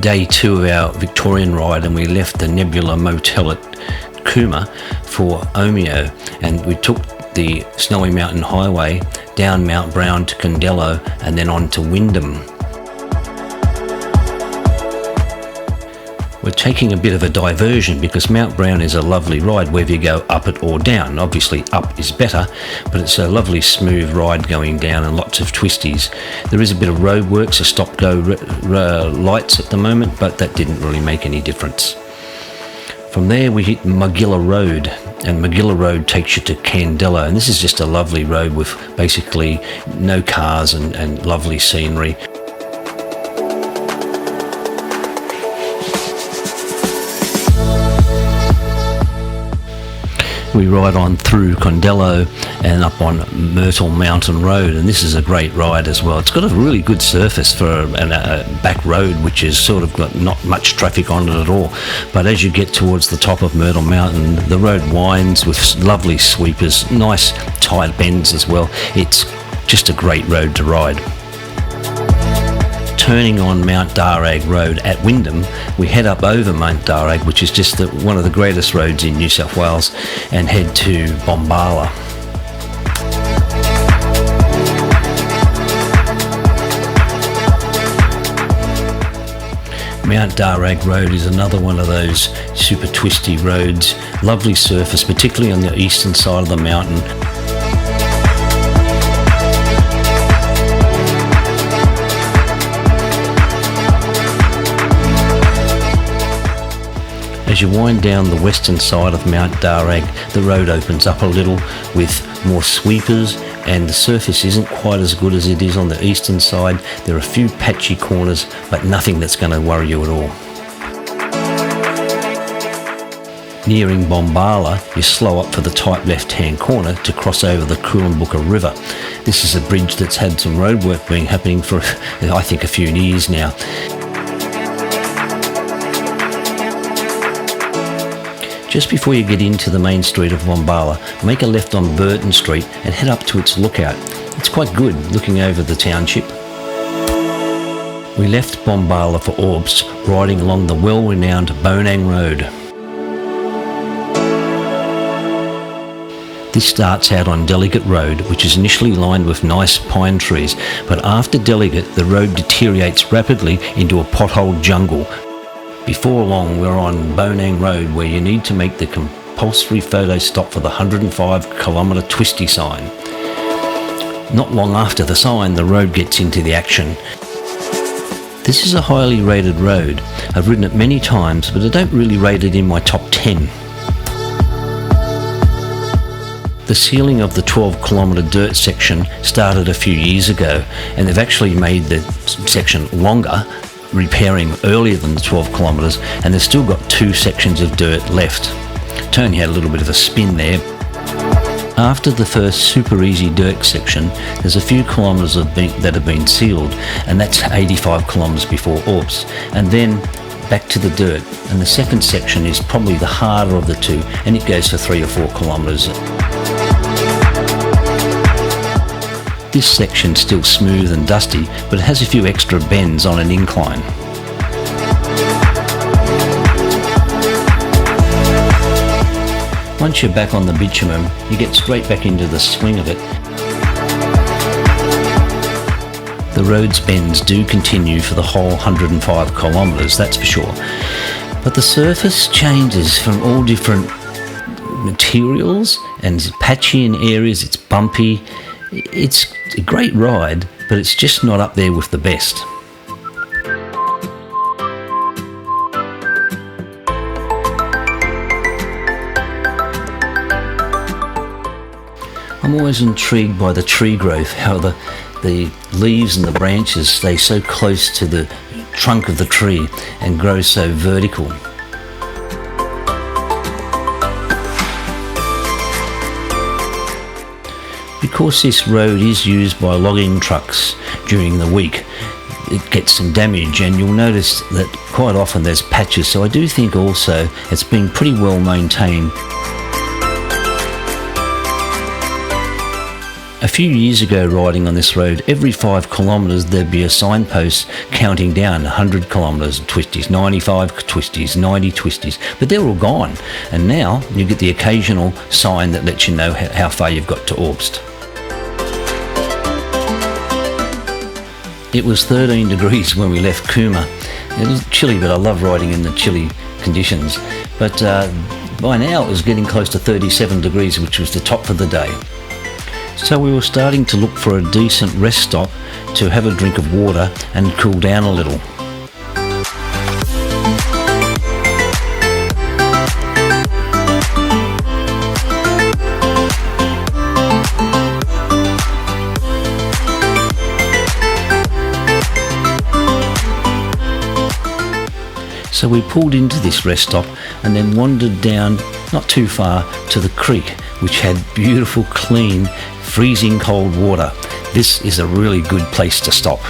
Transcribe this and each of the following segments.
day 2 of our Victorian ride, and we left the Nebula Motel at Cooma for Omeo, and we took the Snowy Mountain Highway down Mount Brown to Condelo and then on to Wyndham. We're taking a bit of a diversion because Mount Brown is a lovely ride whether you go up it or down. Obviously up is better, but it's a lovely smooth ride going down and lots of twisties. There is a bit of road works, a stop-go lights at the moment, but that didn't really make any difference. From there we hit Mogilla Road, and Mogilla Road takes you to Condelo, and this is just a lovely road with basically no cars and lovely scenery. We ride on through Condelo and up on Myrtle Mountain Rd, and this is a great ride as well. It's got a really good surface for a back road, which is sort of got not much traffic on it at all. But as you get towards the top of Myrtle Mountain, the road winds with lovely sweepers, nice tight bends as well. It's just a great road to ride. Turning on Mount Darragh Road at Wyndham, we head up over Mount Darragh, which is just one of the greatest roads in New South Wales, and head to Bombala. Mount Darragh Road is another one of those super twisty roads, lovely surface, particularly on the eastern side of the mountain. As you wind down the western side of Mount Darragh, the road opens up a little with more sweepers, and the surface isn't quite as good as it is on the eastern side. There are a few patchy corners, but nothing that's going to worry you at all. Nearing Bombala, you slow up for the tight left-hand corner to cross over the Bemboka River. This is a bridge that's had some road work happening for, I think, a few years now. Just before you get into the main street of Bombala, make a left on Burton Street and head up to its lookout. It's quite good looking over the township. We left Bombala for Orbost, riding along the well-renowned Bonang Road. This starts out on Delegate Road, which is initially lined with nice pine trees, but after Delegate, the road deteriorates rapidly into a pothole jungle. Before long, we're on Bonang Road, where you need to make the compulsory photo stop for the 105-kilometre twisty sign. Not long after the sign, the road gets into the action. This is a highly rated road. I've ridden it many times, but I don't really rate it in my top 10. The sealing of the 12-kilometre dirt section started a few years ago, and they've actually made the section longer, repairing earlier than the 12 kilometres, and they've still got 2 sections of dirt left. Tony had a little bit of a spin there. After the first super easy dirt section, there's a few kilometres that have been sealed, and that's 85 kilometres before Orbost, and then back to the dirt. And the second section is probably the harder of the two, and it goes for 3 or 4 kilometres. This section's still smooth and dusty, but it has a few extra bends on an incline. Once you're back on the bitumen, you get straight back into the swing of it. The road's bends do continue for the whole 105 kilometres, that's for sure. But the surface changes from all different materials, and it's patchy in areas, it's bumpy. It's a great ride, but it's just not up there with the best. I'm always intrigued by the tree growth, how the leaves and the branches stay so close to the trunk of the tree and grow so vertical. Because this road is used by logging trucks during the week, it gets some damage, and you'll notice that quite often there's patches, so I do think also it's been pretty well maintained. A few years ago, riding on this road, every 5 kilometres there'd be a signpost counting down 100 kilometres twisties, 95 twisties, 90 twisties, but they're all gone. And now you get the occasional sign that lets you know how far you've got to Orbost. It was 13 degrees when we left Cooma. It was chilly, but I love riding in the chilly conditions. But by now it was getting close to 37 degrees, which was the top for the day. So we were starting to look for a decent rest stop to have a drink of water and cool down a little. So we pulled into this rest stop and then wandered down not too far to the creek, which had beautiful, clean, freezing cold water. This is a really good place to stop.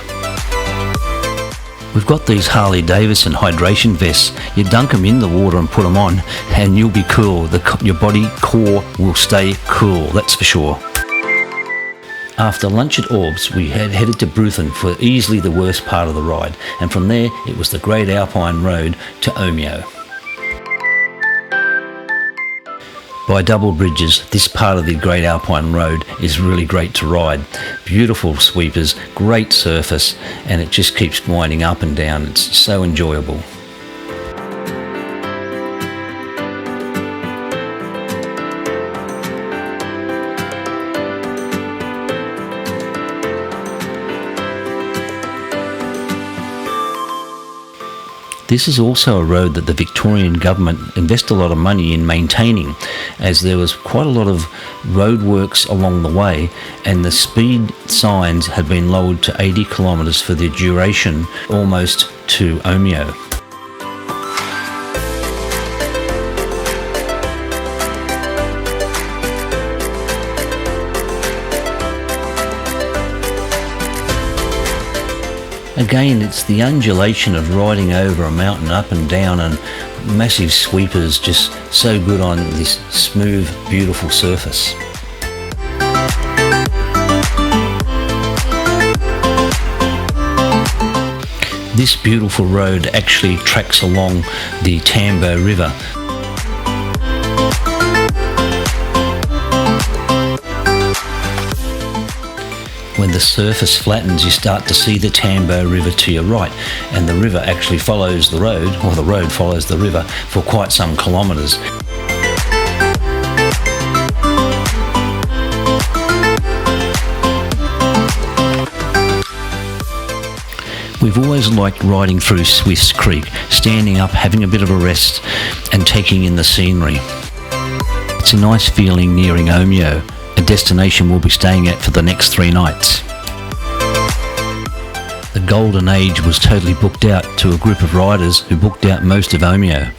We've got these Harley-Davidson hydration vests. You dunk them in the water and put them on and you'll be cool. Your body core will stay cool, that's for sure. After lunch at Orbost, we had headed to Bruthen for easily the worst part of the ride, and from there it was the Great Alpine Road to Omeo. By double bridges, this part of the Great Alpine Road is really great to ride. Beautiful sweepers, great surface, and it just keeps winding up and down. It's so enjoyable. This is also a road that the Victorian government invest a lot of money in maintaining, as there was quite a lot of roadworks along the way, and the speed signs had been lowered to 80 kilometres for the duration almost to Omeo. Again, it's the undulation of riding over a mountain up and down, and massive sweepers, just so good on this smooth, beautiful surface. This beautiful road actually tracks along the Tambo River. When the surface flattens, you start to see the Tambo River to your right, and the river actually follows the road, or the road follows the river for quite some kilometres. We've always liked riding through Swiss Creek, standing up, having a bit of a rest and taking in the scenery. It's a nice feeling nearing Omeo, a destination we'll be staying at for the next 3 nights. The golden age was totally booked out to a group of riders who booked out most of Omeo.